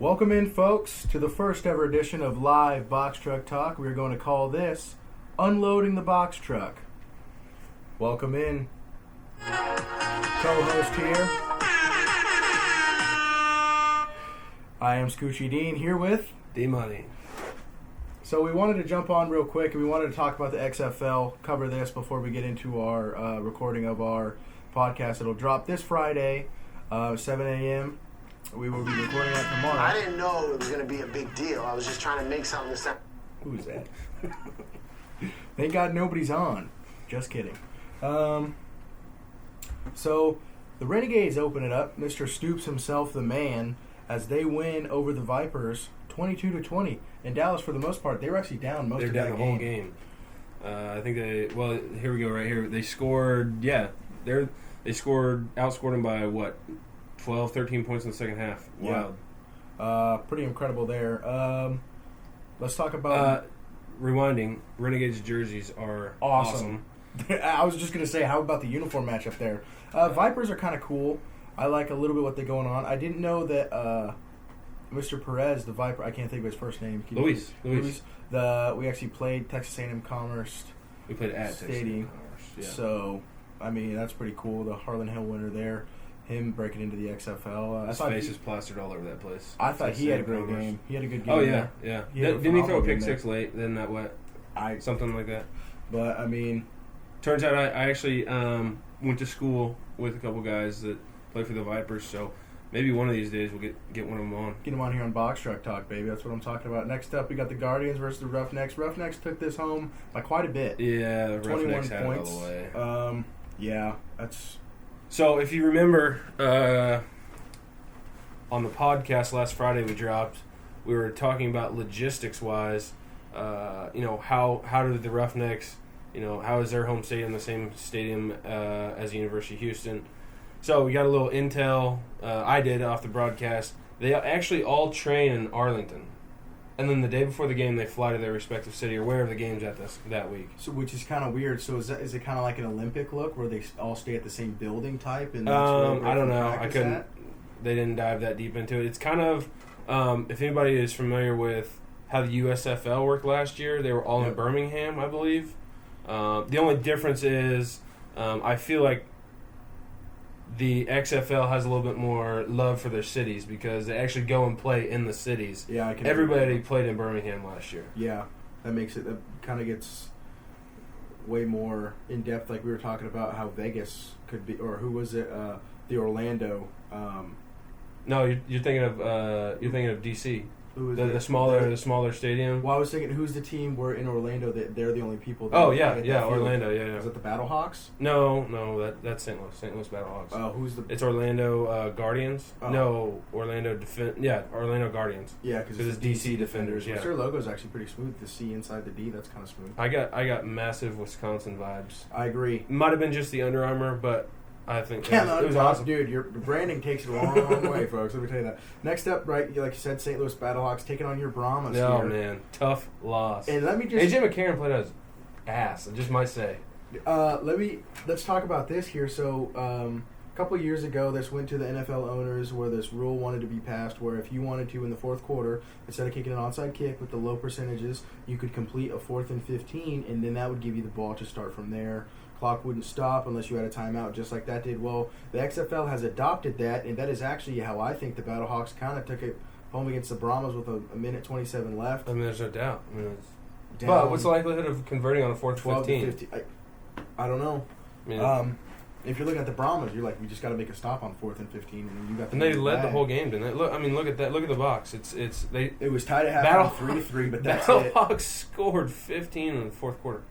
Welcome in, folks, to the first ever edition of Live Box Truck Talk. We're going to call this Unloading the Box Truck. Welcome in. Co-host here. I am Scoochie Dean, here with D-Money. So we wanted to jump on real quick, and we wanted to talk about the XFL, cover this before we get into our recording of our podcast. It'll drop this Friday, 7 a.m., We will be recording that tomorrow. I didn't know it was going to be a big deal. I was just trying to make something to sound... Who's that? Thank God nobody's on. Just kidding. So, the Renegades open it up. Mr. Stoops himself, the man, as they win over the Vipers 22-20. In Dallas, for the most part, they were actually down most of that game. They're down the whole game. I think they... Well, here we go right here. They scored... Yeah. They outscored them by, what... 12, 13 points in the second half. Wild. Yeah. Pretty incredible there. Let's talk about... Rewinding, Renegades jerseys are awesome. I was just going to say, how about the uniform matchup there? Vipers are kind of cool. I like a little bit what they're going on. I didn't know that Mr. Perez, the Viper, I can't think of his first name. Luis. We actually played Texas A&M Commerce. We played at Stadium. Texas A&M Commerce, yeah. So, I mean, that's pretty cool. The Harlan Hill winner there. Him breaking into the XFL. His face is plastered all over that place. I thought he had a great game. He had a good game. Oh, yeah, yeah. Didn't he throw a pick six late? Then that what? Something like that. But, I mean... Turns out I actually went to school with a couple guys that play for the Vipers, so maybe one of these days we'll get one of them on. Get them on here on Box Truck Talk, baby. That's what I'm talking about. Next up, we got the Guardians versus the Roughnecks. Roughnecks took this home by quite a bit. Yeah, the 21 Roughnecks had points. it all the way. Yeah, that's... So, if you remember, on the podcast last Friday we dropped, we were talking about logistics-wise, how did the Roughnecks, how is their home stadium the same stadium as the University of Houston? So, we got a little intel, I did, off the broadcast. They actually all train in Arlington. And then the day before the game, they fly to their respective city or wherever the game's at that week. So, which is kind of weird. So, is it kind of like an Olympic look where they all stay at the same building type? And I don't know. I couldn't. They didn't dive that deep into it. It's kind of if anybody is familiar with how the USFL worked last year, they were all in Birmingham, I believe. The only difference is I feel like the XFL has a little bit more love for their cities because they actually go and play in the cities. Yeah, everybody played in Birmingham last year. Yeah, that kind of gets way more in depth. Like we were talking about how Vegas could be, or who was it? The Orlando. No, you're thinking of DC. Who is the smaller stadium? Well, I was thinking, who's the team where in Orlando that they're the only people? That Orlando, yeah. Is it the Battlehawks? No, that's St. Louis Battlehawks. Oh, who's the? It's Orlando Guardians. Oh. No, Orlando Orlando Guardians. Yeah, because it's DC Defenders. Yeah, their logo's actually pretty smooth. The C inside the D, that's kind of smooth. I got massive Wisconsin vibes. I agree. Might have been just the Under Armour, but. I think it was awesome. Dude, your branding takes it a long way, folks. Let me tell you that. Next up, right, like you said, St. Louis Battlehawks taking on your Brahmas here. Oh, man. Tough loss. And let me just... AJ McCarron played his ass, I just might say. Let's talk about this here. So, a couple of years ago, this went to the NFL owners where this rule wanted to be passed where if you wanted to, in the fourth quarter, instead of kicking an onside kick with the low percentages, you could complete a 4th and 15, and then that would give you the ball to start from there. Clock wouldn't stop unless you had a timeout, just like that did. Well, the XFL has adopted that, and that is actually how I think the Battlehawks kind of took it home against the Brahmas with a minute 27 left. I mean, there's no doubt. But what's the likelihood of converting on a 4th 15? I don't know. If you're looking at the Brahmas, you're like, we just got to make a stop on 4th and 15, and you got. And they led the whole game, didn't they? Look at that. Look at the box. It was tied at half 3-3, but that's it. Battlehawks scored 15 in the fourth quarter.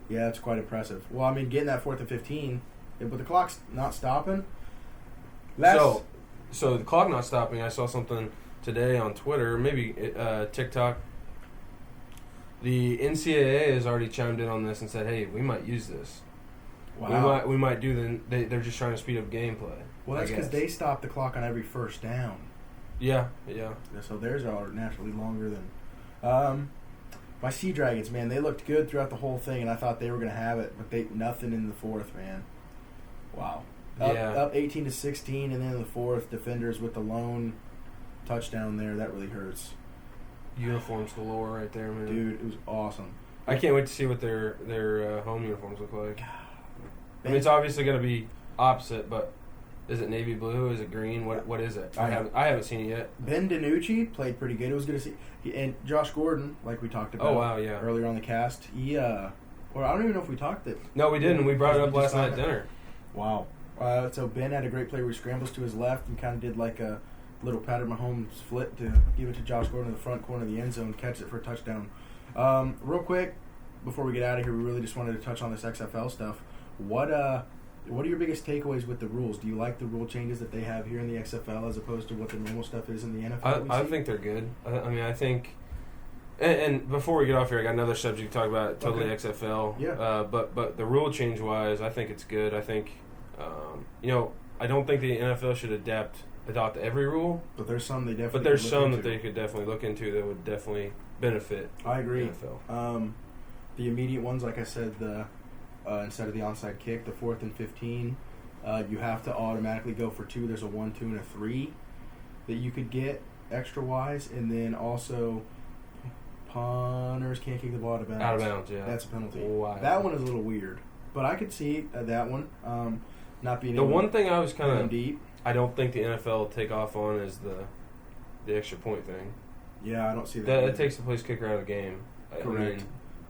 Yeah, that's quite impressive. Well, I mean, getting that 4th and 15, but the clock's not stopping. So the clock not stopping. I saw something today on Twitter, maybe TikTok. The NCAA has already chimed in on this and said, "Hey, we might use this. Wow. We might do they're just trying to speed up gameplay." Well, that's because they stop the clock on every first down. Yeah. So theirs are naturally longer than. My Sea Dragons, man, they looked good throughout the whole thing, and I thought they were going to have it, but nothing in the fourth, man. Wow. Up 18-16, and then in the fourth, Defenders with the lone touchdown there. That really hurts. Uniforms galore right there, man. Dude, it was awesome. I can't wait to see what their home uniforms look like. I mean, it's obviously going to be opposite, but is it navy blue? Is it green? What is it? I haven't seen it yet. Ben DiNucci played pretty good. It was good to see. And Josh Gordon, like we talked about earlier on the cast, he, well, I don't even know if we talked it. No, we didn't. We brought it up last night at dinner. Wow. So Ben had a great play where he scrambles to his left and kind of did like a little Patrick Mahomes flip to give it to Josh Gordon in the front corner of the end zone, catch it for a touchdown. Real quick, before we get out of here, we really just wanted to touch on this XFL stuff. What are your biggest takeaways with the rules? Do you like the rule changes that they have here in the XFL as opposed to what the normal stuff is in the NFL? I think they're good. I mean, I think... And before we get off here, I got another subject to talk about, totally okay. XFL. Yeah. But the rule change-wise, I think it's good. I think, I don't think the NFL should adopt every rule. But there's some they definitely But there's some that they could definitely look into that would definitely benefit I agree. the NFL. The immediate ones, like I said, instead of the onside kick, the 4th and 15, you have to automatically go for 2. There's a 1, 2, and a 3 that you could get extra-wise. And then also, punters can't kick the ball out of bounds. Out of bounds, yeah. That's a penalty. Wow. That one is a little weird. But I could see that one not being the able one thing I was kind of deep. I don't think the NFL will take off on is the extra point thing. Yeah, I don't see that. That takes the place kicker out of the game. Correct.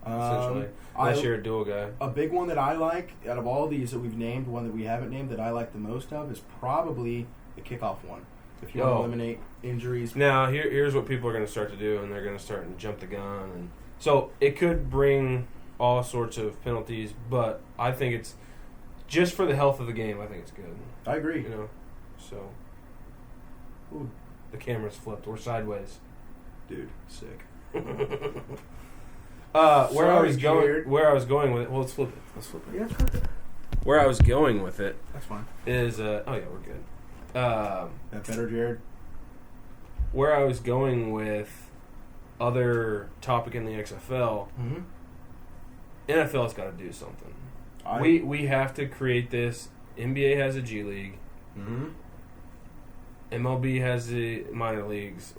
Essentially, unless you're a dual guy. A big one that I like out of all these that we've named, one that we haven't named that I like the most of is probably the kickoff one. If you want to eliminate injuries. Now, here's what people are going to start to do, and they're going to start to jump the gun, and so it could bring all sorts of penalties. But I think it's just for the health of the game. I think it's good. I agree. So ooh, the camera's flipped. We're sideways, dude. Sick. Where I was going with it. Well, let's flip it. Yeah, let's flip it. Where I was going with it. That's fine. Is oh yeah, we're good. That better, Jared? Where I was going with other topic in the XFL. Mm-hmm. NFL's got to do something. We have to create this. NBA has a G League. Mm-hmm. MLB has the minor leagues.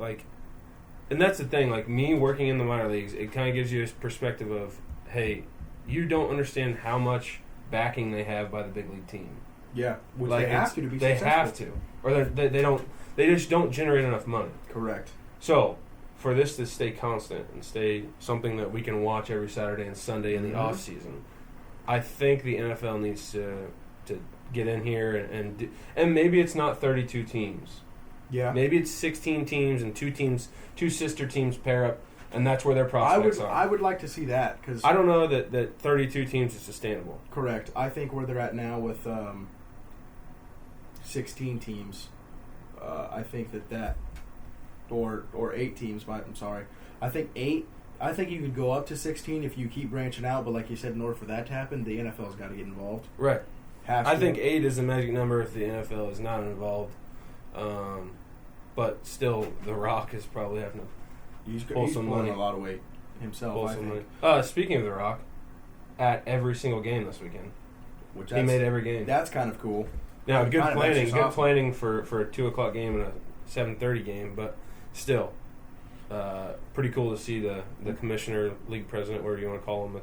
And that's the thing, me working in the minor leagues, it kind of gives you this perspective of, hey, you don't understand how much backing they have by the big league team. Yeah, which they have to be they successful. Have to. Or they don't. They just don't generate enough money. Correct. So, for this to stay constant and stay something that we can watch every Saturday and Sunday in the off season, I think the NFL needs to get in here and maybe it's not 32 teams. Yeah. Maybe it's 16 teams and two sister teams pair up, and that's where their prospects are. I would like to see that because I don't know that 32 teams is sustainable. Correct. I think where they're at now with 16 teams, I think that or 8 teams. I'm sorry. I think 8. I think you could go up to 16 if you keep branching out. But like you said, in order for that to happen, the NFL's got to get involved. Right. I think 8 is the magic number if the NFL is not involved. But still, The Rock is probably having to pull some money. A lot of weight himself, I think. Speaking of The Rock, at every single game this weekend. He made every game. That's kind of cool. Now, good planning for a 2 o'clock game and a 7:30 game, but still, pretty cool to see the commissioner, league president, whatever you want to call him,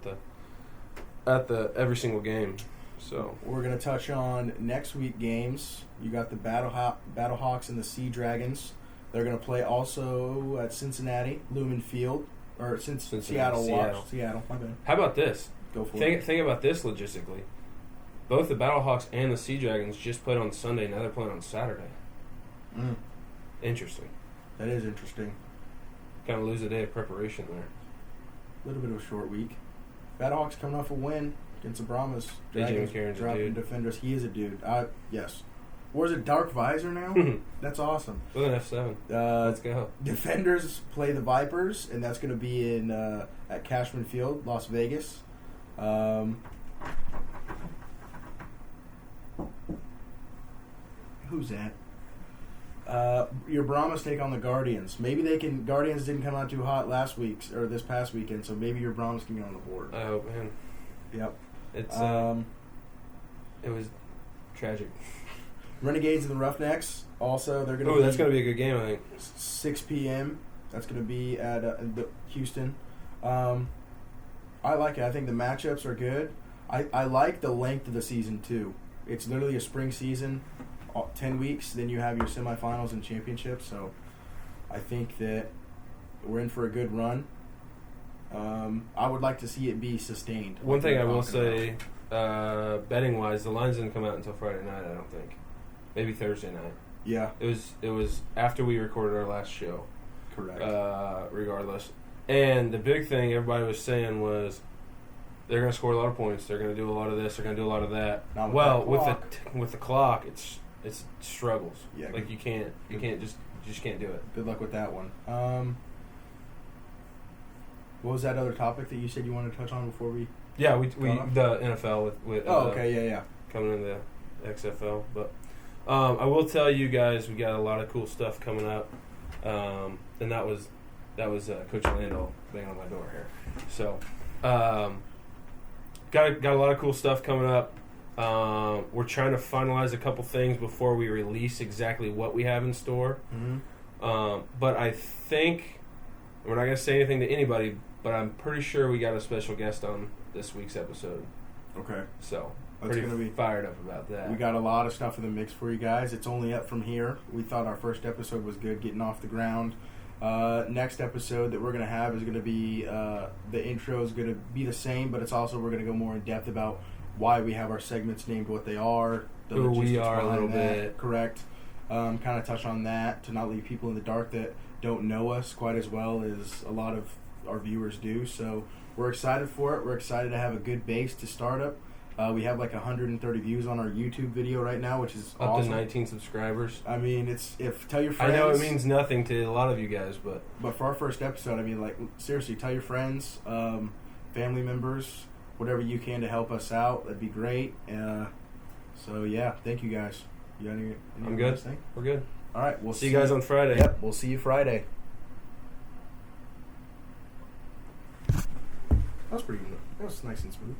at the every single game. So we're going to touch on next week games. You got the Battlehawks and the Sea Dragons. They're going to play also at Cincinnati, Lumen Field, or Seattle. My bad. How about this? Go for it. Think about this logistically. Both the Battlehawks and the Sea Dragons just played on Sunday. Now they're playing on Saturday. Interesting. That is interesting. Kind of lose a day of preparation there. A little bit of a short week. Battlehawks coming off a win against the Brahmas. AJ McCarron's a dude. Defenders. He is a dude. Yes. Or is it Dark Visor now? That's awesome. With an F7. Let's go. Defenders play the Vipers, and that's going to be in at Cashman Field, Las Vegas. Who's that? Your Brahmas take on the Guardians. Maybe they can. Guardians didn't come out too hot this past weekend, so maybe your Brahmas can get on the board. I hope, man. Yep. It's it was tragic. Renegades and the Roughnecks. Also, they're going to. Oh, that's going to be a good game, I think. 6 p.m. That's going to be at Houston. I like it. I think the matchups are good. I like the length of the season too. It's literally a spring season, 10 weeks. Then you have your semifinals and championships. So, I think that we're in for a good run. I would like to see it be sustained. One thing I will say, betting wise, the lines didn't come out until Friday night. I don't think, maybe Thursday night. Yeah, it was after we recorded our last show. correct. Regardless, and the big thing everybody was saying was they're going to score a lot of points. They're going to do a lot of this. They're going to do a lot of that. Not With the clock, it's struggles. Yeah, like you just can't do it. Good luck with that one. What was that other topic that you said you wanted to touch on before we? Yeah, we the NFL with okay, yeah. coming in the XFL, but I will tell you guys we got a lot of cool stuff coming up, and that was Coach Lando banging on my door here. So got a lot of cool stuff coming up. We're trying to finalize a couple things before we release exactly what we have in store. Mm-hmm. But I think we're not going to say anything to anybody, but I'm pretty sure we got a special guest on this week's episode. Okay. So That's pretty gonna be fired up about that. We got a lot of stuff in the mix for you guys. It's only up from here. We thought our first episode was good, getting off the ground. Next episode that we're going to have is going to be, the intro is going to be the same, but it's also, we're going to go more in depth about why we have our segments named what they are. The who we logistics are a little behind that. bit. Correct. Kind of touch on that to not leave people in the dark that don't know us quite as well as a lot of our viewers do. So we're excited for it. We're excited to have a good base to start up. We have like 130 views on our YouTube video right now, which is up awesome. to 19 subscribers. I mean, tell your friends. I know it means nothing to a lot of you guys, but for our first episode, I mean, like, seriously, tell your friends, family members, whatever you can to help us out. That'd be great. So yeah, thank you guys. You got any I'm good. Thing? We're good. All right, we'll see you guys on Friday. Yep, we'll see you Friday. That was pretty good. That was nice and smooth.